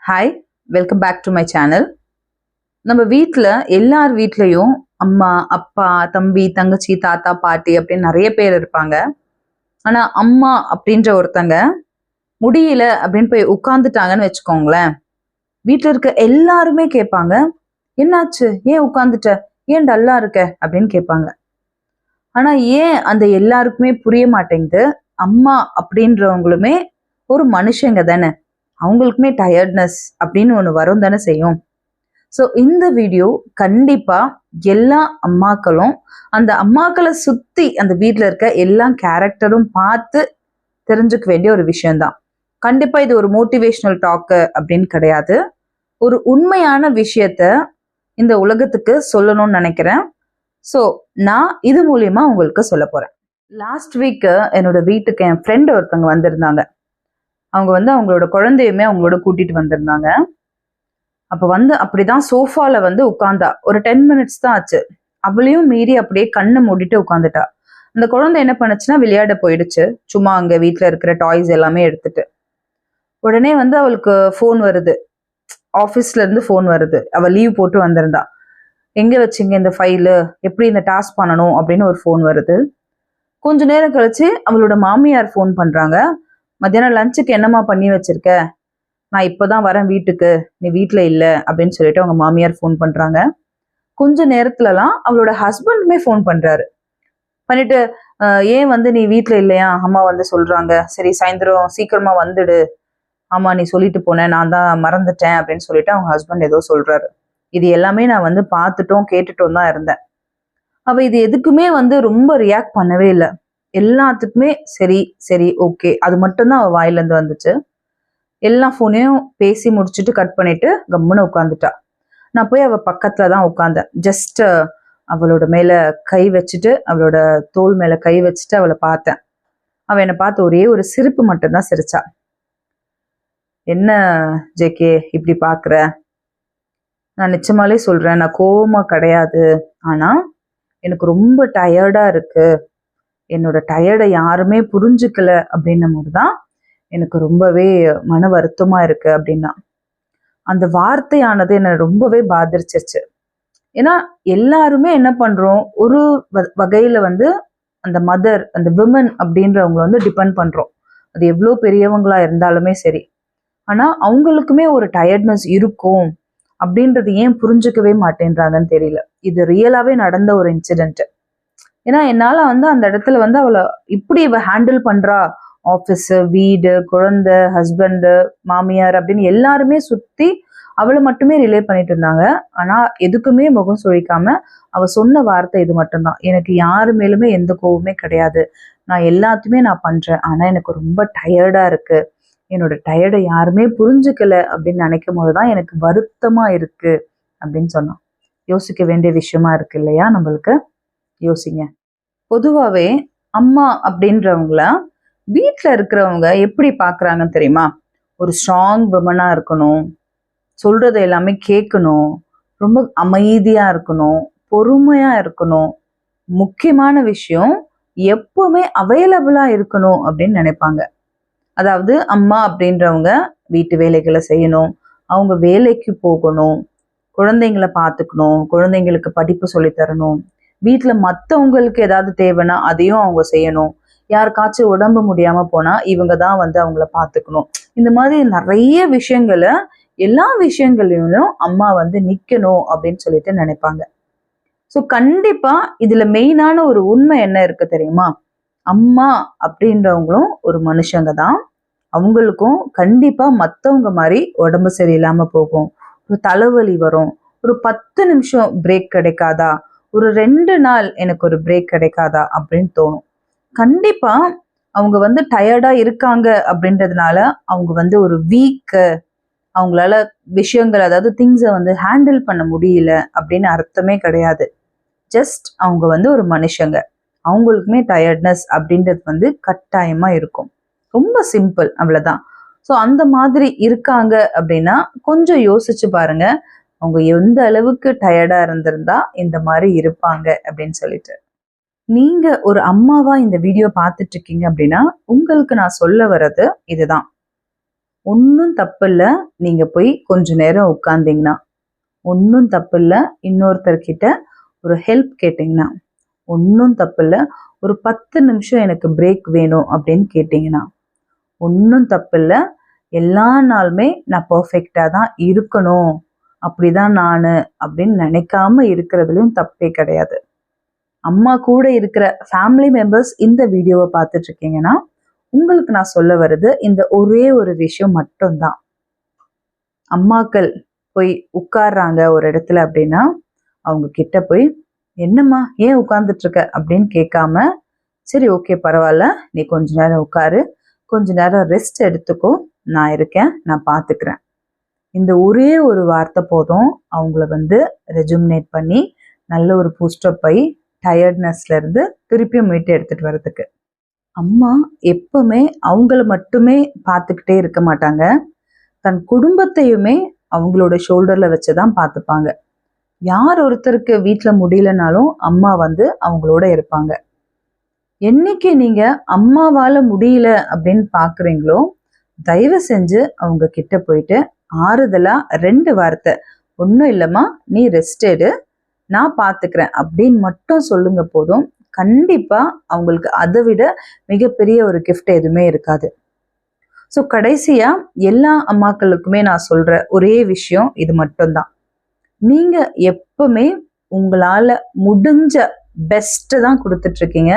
Hi, welcome back to my channel. நம்ம வீட்டில் எல்லார் வீட்லேயும் அம்மா, அப்பா, தம்பி, தங்கச்சி, தாத்தா, பாட்டி அப்படின்னு நிறைய பேர் இருப்பாங்க. ஆனால் அம்மா அப்படின்ற ஒருத்தங்க முடியல அப்படின்னு போய் உட்காந்துட்டாங்கன்னு வச்சுக்கோங்களேன், வீட்டில் இருக்க எல்லாருமே கேட்பாங்க, என்னாச்சு, ஏன் உட்காந்துட்ட, ஏன் டல்லா இருக்க அப்படின்னு கேட்பாங்க. ஆனால் ஏன் அந்த எல்லாருக்குமே புரிய மாட்டேங்குது, அம்மா அப்படின்றவங்களுமே ஒரு மனுஷங்க தானே, அவங்களுக்குமே டயர்ட்னஸ் அப்படின்னு ஒன்று வரும் தானே செய்யும். ஸோ இந்த வீடியோ கண்டிப்பாக எல்லா அம்மாக்களும் அந்த அம்மாக்களை சுற்றி அந்த வீட்டில் இருக்க எல்லா கேரக்டரும் பார்த்து தெரிஞ்சுக்க வேண்டிய ஒரு விஷயம்தான். கண்டிப்பாக இது ஒரு மோட்டிவேஷ்னல் டாக்கு அப்படின்னு கிடையாது, ஒரு உண்மையான விஷயத்த இந்த உலகத்துக்கு சொல்லணும்னு நினைக்கிறேன். ஸோ நான் இது மூலியமா உங்களுக்கு சொல்ல போகிறேன். லாஸ்ட் வீக்கு என்னோட வீட்டுக்கு என் ஃப்ரெண்ட் ஒருத்தவங்க வந்திருந்தாங்க. அவங்க அவங்களோட குழந்தையுமே அவங்களோட கூட்டிட்டு வந்திருந்தாங்க. அப்போ அப்படிதான் சோஃபால உட்கார்ந்தா. ஒரு 10 மினிட்ஸ் தான் ஆச்சு. அவளையும் மீறி அப்படியே கண்ணை மூடிட்டு உட்காந்துட்டா. அந்த குழந்தை என்ன பண்ணுச்சுன்னா விளையாட போயிடுச்சு, சும்மா அங்க வீட்டில் இருக்கிற டாய்ஸ் எல்லாமே எடுத்துட்டு. உடனே அவளுக்கு ஃபோன் வருது, ஆஃபீஸ்ல இருந்து ஃபோன் வருது. அவ லீவ் போட்டு வந்திருந்தா. எங்க வச்சிங்க இந்த ஃபைலு, எப்படி இந்த டாஸ்க் பண்ணணும் அப்படின்னு ஒரு ஃபோன் வருது. கொஞ்ச நேரம் கழிச்சு அவளோட மாமியார் ஃபோன் பண்றாங்க. மத்தியானம் லஞ்சுக்கு என்னம்மா பண்ணி வச்சிருக்க, நான் இப்போதான் வரேன் வீட்டுக்கு, நீ வீட்டில் இல்லை அப்படின்னு சொல்லிட்டு அவங்க மாமியார் ஃபோன் பண்றாங்க. கொஞ்ச நேரத்துலலாம் அவளோட ஹஸ்பண்டுமே ஃபோன் பண்றாரு. பண்ணிட்டு ஏன் நீ வீட்டில் இல்லையா, அம்மா சொல்றாங்க, சரி சாயந்தரம் சீக்கிரமா வந்துடு, ஆமா நீ சொல்லிட்டு போனேன், நான் தான் மறந்துட்டேன் அப்படின்னு சொல்லிட்டு அவங்க ஹஸ்பண்ட் ஏதோ சொல்றாரு. இது எல்லாமே நான் பார்த்துட்டும் கேட்டுட்டும் தான் இருந்தேன். அவ இது எதுக்குமே ரொம்ப ரியாக்ட் பண்ணவே இல்லை. எல்லாத்துக்குமே சரி சரி ஓகே அது மட்டும்தான் அவ வாயிலேருந்து வந்துச்சு. எல்லா ஃபோனையும் பேசி முடிச்சுட்டு கட் பண்ணிட்டு கம்முன்னு உட்காந்துட்டா. நான் போய் அவள் பக்கத்துல தான் உட்காந்தேன். ஜஸ்ட் அவளோட மேல கை வச்சுட்டு, அவளோட தோல் மேல கை வச்சுட்டு அவளை பார்த்தேன். அவள் என்னை பார்த்து ஒரே ஒரு சிரிப்பு மட்டும்தான் சிரிச்சா. என்ன ஜேகே இப்படி பார்க்குற, நான் நிச்சயமாலே சொல்றேன், நான் கோவமா கிடையாது, ஆனா எனக்கு ரொம்ப டயர்டா இருக்கு, என்னோட டயர்டை யாருமே புரிஞ்சுக்கல அப்படின்னும் போதுதான் எனக்கு ரொம்பவே மன வருத்தமா இருக்கு அப்படின்னா. அந்த வார்த்தையானது என்னை ரொம்பவே பாதிச்சிருச்சு. ஏன்னா எல்லாருமே என்ன பண்றோம், ஒரு வகையில அந்த மதர், அந்த விமன் அப்படின்றவங்க டிபெண்ட் பண்றோம். அது எவ்வளோ பெரியவங்களா இருந்தாலுமே சரி. ஆனா அவங்களுக்குமே ஒரு டயர்ட்னஸ் இருக்கும் அப்படின்றது ஏன் புரிஞ்சுக்கவே மாட்டேன்றாங்கன்னு தெரியல. இது ரியலாவே நடந்த ஒரு இன்சிடென்ட். ஏன்னா என்னால அந்த இடத்துல அவளை இப்படி இவ ஹேண்டில் பண்றா, ஆஃபீஸ், வீடு, குழந்தை, ஹஸ்பண்டு, மாமியார் அப்படின்னு எல்லாருமே சுத்தி அவளை மட்டுமே ரிலே பண்ணிட்டு இருந்தாங்க. ஆனா எதுக்குமே முகம் சுழிக்காம அவ சொன்ன வார்த்தை இது மட்டும்தான், எனக்கு யாரு மேலுமே எந்த கோவமே கிடையாது, நான் எல்லாத்தையுமே நான் பண்றேன், ஆனா எனக்கு ரொம்ப டயர்டா இருக்கு, என்னோட டயர்டை யாருமே புரிஞ்சுக்கல அப்படின்னு நினைக்கும் போதுதான் எனக்கு வருத்தமா இருக்கு அப்படின்னு சொன்னான். யோசிக்க வேண்டிய விஷயமா இருக்கு இல்லையா நம்மளுக்கு? யோசிங்க. பொதுவாவே அம்மா அப்படின்றவங்கள வீட்டில் இருக்கிறவங்க எப்படி பார்க்குறாங்கன்னு தெரியுமா? ஒரு ஸ்ட்ராங் விமனா இருக்கணும், சொல்றது எல்லாமே கேட்கணும், ரொம்ப அமைதியா இருக்கணும், பொறுமையா இருக்கணும், முக்கியமான விஷயம் எப்பவுமே அவைலபிளா இருக்கணும் அப்படின்னு நினைப்பாங்க. அதாவது அம்மா அப்படின்றவங்க வீட்டு வேலைகளை செய்யணும், அவங்க வேலைக்கு போகணும், குழந்தைங்களை பார்த்துக்கணும், குழந்தைங்களுக்கு படிப்பு சொல்லித்தரணும், வீட்டில் மற்றவங்களுக்கு ஏதாவது தேவைன்னா அதையும் அவங்க செய்யணும், யாருக்காச்சும் உடம்பு முடியாம போனா இவங்க தான் அவங்கள பார்த்துக்கணும். இந்த மாதிரி நிறைய விஷயங்களை, எல்லா விஷயங்களையும் அம்மா நிக்கணும் அப்படின்னு சொல்லிட்டு நினைப்பாங்க. ஸோ கண்டிப்பா இதுல மெயினான ஒரு உண்மை என்ன இருக்கு தெரியுமா? அம்மா அப்படின்றவங்களும் ஒரு மனுஷங்க தான். அவங்களுக்கும் கண்டிப்பா மற்றவங்க மாதிரி உடம்பு சரியில்லாம போகும், ஒரு தலைவலி வரும், ஒரு 10 நிமிஷம் பிரேக் கிடைக்காதா, ஒரு 2 நாள் எனக்கு ஒரு பிரேக் கிடைக்காதா அப்படின்னு தோணும். கண்டிப்பா அவங்க டயர்டா இருக்காங்க அப்படின்றதுனால அவங்க ஒரு வீக்கு, அவங்களால விஷயங்கள், அதாவது திங்ஸை ஹேண்டில் பண்ண முடியல அப்படின்னு அர்த்தமே கிடையாது. ஜஸ்ட் அவங்க ஒரு மனுஷங்க, அவங்களுக்குமே டயர்ட்னஸ் அப்படின்றது கட்டாயமா இருக்கும். ரொம்ப சிம்பிள், அவ்வளவுதான். ஸோ அந்த மாதிரி இருக்காங்க அப்படின்னா கொஞ்சம் யோசிச்சு பாருங்க, அவங்க எந்த அளவுக்கு டயர்டா இருந்திருந்தா இந்த மாதிரி இருப்பாங்க அப்படின்னு சொல்லிட்டு. நீங்க ஒரு அம்மாவா இந்த வீடியோ பார்த்துட்டு இருக்கீங்க அப்படின்னா உங்களுக்கு நான் சொல்ல வர்றது இதுதான். ஒன்றும் தப்பு இல்லை, நீங்கள் போய் கொஞ்ச நேரம் உட்காந்திங்கன்னா. ஒன்றும் தப்பு இல்லை, இன்னொருத்தர்கிட்ட ஒரு ஹெல்ப் கேட்டிங்கன்னா. ஒன்றும் தப்பு இல்லை, ஒரு 10 நிமிஷம் எனக்கு பிரேக் வேணும் அப்படின்னு கேட்டிங்கன்னா. ஒன்றும் தப்பு இல்லை, எல்லா நாளுமே நான் பர்ஃபெக்டாக தான் இருக்கணும், அப்படிதான் நான் அப்படின்னு நினைக்காம இருக்கிறதுலையும் தப்பே கிடையாது. அம்மா கூட இருக்கிற ஃபேமிலி மெம்பர்ஸ் இந்த வீடியோவை பார்த்துட்டு இருக்கீங்கன்னா, உங்களுக்கு நான் சொல்ல வர்றது இந்த ஒரே ஒரு விஷயம் மட்டும்தான். அம்மாக்கள் போய் உட்கார்றாங்க ஒரு இடத்துல அப்படின்னா, அவங்க கிட்ட போய் என்னம்மா ஏன் உட்கார்ந்துட்டு இருக்க அப்படின்னு கேட்காம, சரி ஓகே பரவாயில்ல, நீ கொஞ்ச நேரம் உட்காரு, கொஞ்ச நேரம் ரெஸ்ட் எடுத்துக்கோ, நான் இருக்கேன், நான் பார்த்துக்கிறேன். இந்த ஒரே ஒரு வார்த்தை போதும் அவங்கள ரெஜுமினேட் பண்ணி நல்ல ஒரு பூஸ்டப் ஆகி டயர்ட்னஸ்ல இருந்து திருப்பியும் மீட்டு எடுத்துட்டு வர்றதுக்கு. அம்மா எப்பவுமே அவங்கள மட்டுமே பார்த்துக்கிட்டே இருக்க மாட்டாங்க, தன் குடும்பத்தையுமே அவங்களோட ஷோல்டர்ல வச்சுதான் பார்த்துப்பாங்க. யார் ஒருத்தருக்கு வீட்டில் முடியலனாலும் அம்மா அவங்களோட இருப்பாங்க. என்னைக்கு நீங்க அம்மாவால முடியல அப்படின்னு பாக்குறீங்களோ, தயவு செஞ்சு அவங்க கிட்ட போயிட்டு ஆறுதலா 2 வார்த்தை, ஒன்றும் இல்லைம்மா நீ ரெஸ்ட் எடு, நான் பார்த்துக்கிறேன் அப்படின்னு மட்டும் சொல்லுங்க போதும். கண்டிப்பா அவங்களுக்கு அதை விட மிகப்பெரிய ஒரு கிஃப்ட் எதுவுமே இருக்காது. ஸோ கடைசியா எல்லா அம்மாக்களுக்குமே நான் சொல்ற ஒரே விஷயம் இது மட்டும்தான். நீங்க எப்பவுமே உங்களால முடிஞ்ச பெஸ்ட்டை தான் கொடுத்துட்டு இருக்கீங்க.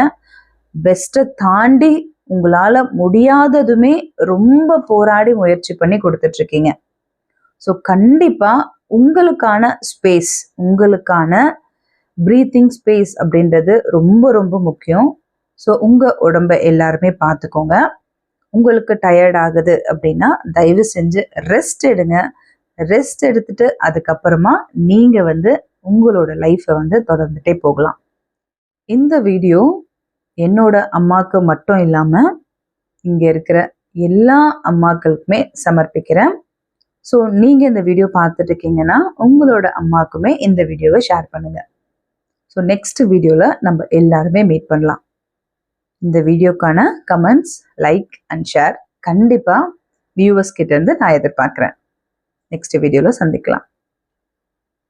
பெஸ்ட்டை தாண்டி உங்களால முடியாததுமே ரொம்ப போராடி முயற்சி பண்ணி கொடுத்துட்டு இருக்கீங்க. ஸோ கண்டிப்பா உங்களுக்கான ஸ்பேஸ், உங்களுக்கான ப்ரீத்திங் ஸ்பேஸ் அப்படின்றது ரொம்ப ரொம்ப முக்கியம். ஸோ உங்க உடம்ப எல்லாருமே பார்த்துக்கோங்க. உங்களுக்கு டயர்ட் ஆகுது அப்படின்னா தயவு செஞ்சு ரெஸ்ட் எடுங்க. ரெஸ்ட் எடுத்துட்டு அதுக்கப்புறமா நீங்க உங்களோட லைஃப்பை தொடர்ந்துட்டே போகலாம். இந்த வீடியோ என்னோட அம்மாவுக்கு மட்டும் இல்லாம இங்க இருக்கிற எல்லா அம்மாக்களுக்குமே சமர்ப்பிக்கிறேன். ஸோ நீங்க இந்த வீடியோ பார்த்துட்டு இருக்கீங்கன்னா உங்களோட அம்மாக்குமே இந்த வீடியோவை ஷேர் பண்ணுங்க. ஸோ நெக்ஸ்ட் வீடியோல நம்ம எல்லாருமே மீட் பண்ணலாம். இந்த வீடியோக்கான கமெண்ட்ஸ், லைக் அண்ட் ஷேர் கண்டிப்பா வியூவர்ஸ் கிட்ட இருந்து நான் எதிர்பார்க்கிறேன். நெக்ஸ்ட் வீடியோல சந்திக்கலாம்.